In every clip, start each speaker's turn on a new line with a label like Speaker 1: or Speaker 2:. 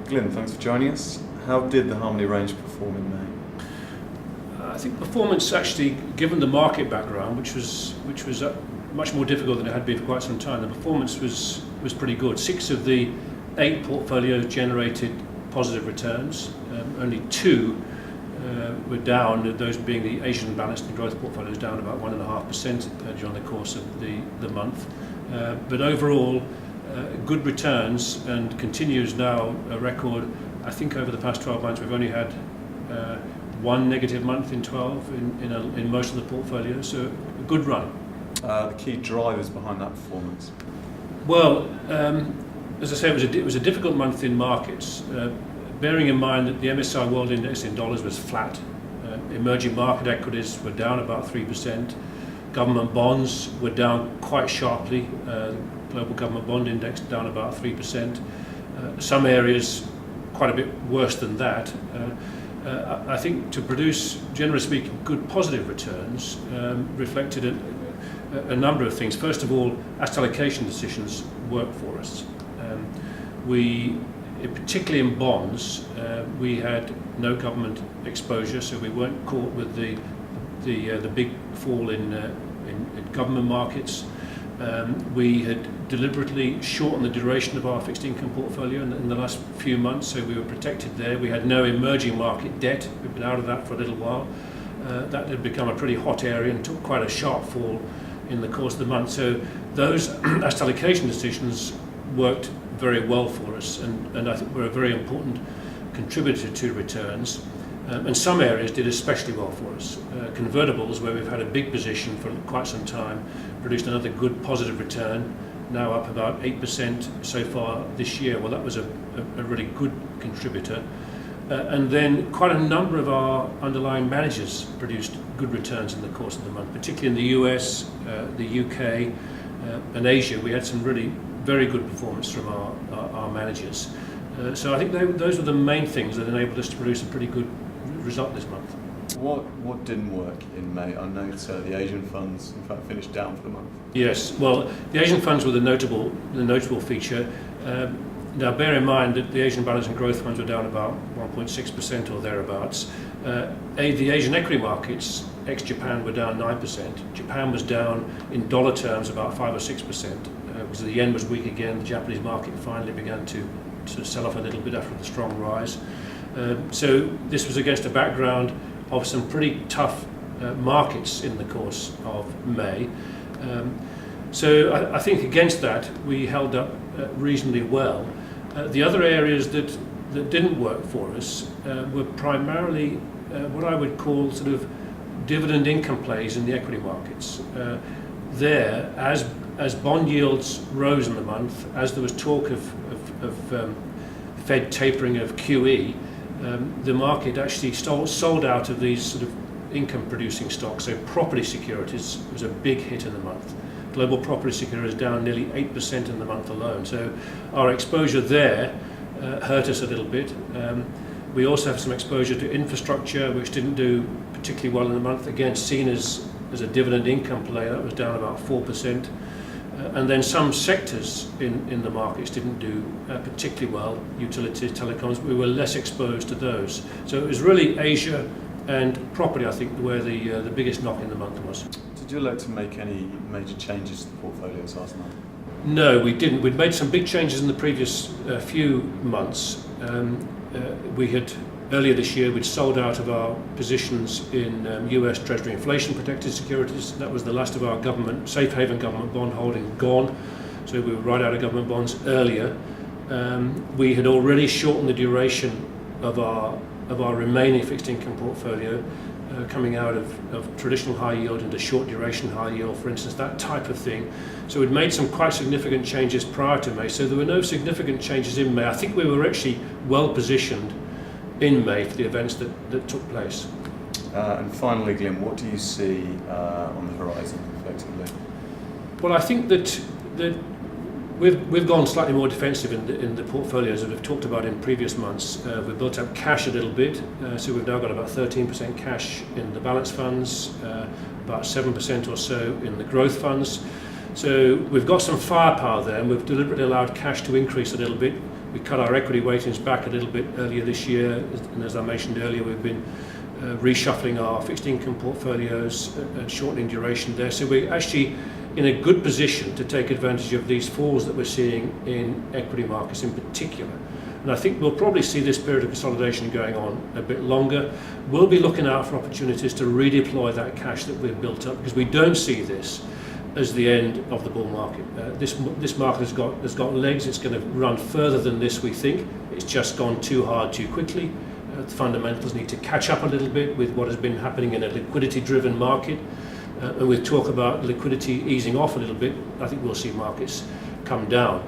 Speaker 1: Glyn, thanks for joining us. How did the Harmony range perform in May?
Speaker 2: I think performance actually, given the market background, which was much more difficult than it had been for quite some time, the performance was pretty good. 6 of the 8 portfolios generated positive returns. Only 2 were down, those being the Asian balanced and growth portfolios, down about 1.5% during the course of the month. But overall, good returns, and continues now a record. I think over the past 12 months we've only had 1 negative month in 12 in most of the portfolios, so a good run.
Speaker 1: The key drivers behind that performance?
Speaker 2: Well, as I say, it was a difficult month in markets, bearing in mind that the MSCI World Index in dollars was flat. Emerging market equities were down about 3%. Government bonds were down quite sharply. Global government bond index down about 3%. Some areas quite a bit worse than that. I think to produce, generally speaking, good positive returns reflected a number of things. First of all, asset allocation decisions work for us. Particularly in bonds, we had no government exposure, so we weren't caught with the big fall in government markets. We had deliberately shortened the duration of our fixed income portfolio in the last few months, so we were protected there. We had no emerging market debt. We've been out of that for a little while. That had become a pretty hot area and took quite a sharp fall in the course of the month. So those asset allocation decisions worked very well for us, and I think were a very important contributor to returns. And some areas did especially well for us. Convertibles, where we've had a big position for quite some time, produced another good positive return, now up about 8% so far this year. Well, that was a really good contributor. And then quite a number of our underlying managers produced good returns in the course of the month, particularly in the US, the UK, and Asia. We had some really very good performance from our managers. So I think those were the main things that enabled us to produce a pretty good result this month.
Speaker 1: What didn't work in May? I know the Asian funds, in fact, finished down for the month.
Speaker 2: Yes, well, the Asian funds were the notable feature. Now, bear in mind that the Asian balance and growth funds were down about 1.6% or thereabouts. The Asian equity markets, ex-Japan, were down 9%. Japan was down in dollar terms about 5 or 6%. Because the yen was weak again, the Japanese market finally began to sort of sell off a little bit after the strong rise. So this was against a background of some pretty tough markets in the course of May. So I think against that we held up reasonably well. The other areas that didn't work for us were primarily what I would call sort of dividend income plays in the equity markets. There, as bond yields rose in the month, as there was talk of Fed tapering of QE, the market actually sold out of these sort of income-producing stocks. So property securities was a big hit in the month. Global property securities down nearly 8% in the month alone. So our exposure there hurt us a little bit. We also have some exposure to infrastructure, which didn't do particularly well in the month. Again, seen as a dividend income play, that was down about 4%. And then some sectors in the markets didn't do particularly well. Utilities, telecoms, we were less exposed to those. So it was really Asia and property, I think, where the biggest knock in the month was.
Speaker 1: Did you elect to make any major changes to the portfolios last month?
Speaker 2: No, we didn't. We'd made some big changes in the previous few months. We had, earlier this year, we'd sold out of our positions in US Treasury inflation protected securities. That was the last of our safe haven government bond holding gone. So we were right out of government bonds earlier. We had already shortened the duration of our remaining fixed income portfolio, coming out of traditional high yield into short duration high yield, for instance, that type of thing. So we'd made some quite significant changes prior to May. So there were no significant changes in May. I think we were actually well positioned in May for the events that took place.
Speaker 1: And finally, Glyn, what do you see on the horizon, effectively?
Speaker 2: Well, I think that we've gone slightly more defensive in the portfolios that we've talked about in previous months. We've built up cash a little bit, so we've now got about 13% cash in the balance funds, about 7% or so in the growth funds. So we've got some firepower there, and we've deliberately allowed cash to increase a little bit, We cut our equity weightings back a little bit earlier this year, and as I mentioned earlier, we've been reshuffling our fixed income portfolios and shortening duration there. So we're actually in a good position to take advantage of these falls that we're seeing in equity markets in particular. And I think we'll probably see this period of consolidation going on a bit longer. We'll be looking out for opportunities to redeploy that cash that we've built up, because we don't see this as the end of the bull market. This market has got legs. It's going to run further than this, we think. It's just gone too hard too quickly. The fundamentals need to catch up a little bit with what has been happening in a liquidity-driven market. And with talk about liquidity easing off a little bit, I think we'll see markets come down.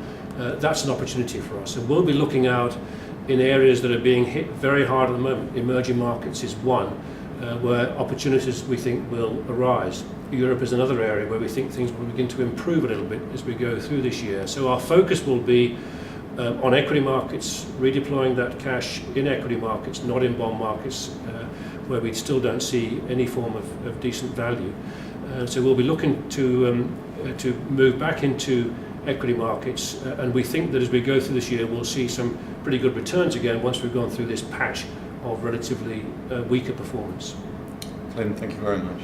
Speaker 2: That's an opportunity for us. And we'll be looking out in areas that are being hit very hard at the moment. Emerging markets is one, where opportunities we think will arise. Europe is another area where we think things will begin to improve a little bit as we go through this year. So our focus will be on equity markets, redeploying that cash in equity markets, not in bond markets, where we still don't see any form of decent value. So we'll be looking to move back into equity markets, and we think that as we go through this year, we'll see some pretty good returns again once we've gone through this patch of relatively weaker performance.
Speaker 1: Glyn, thank you very much.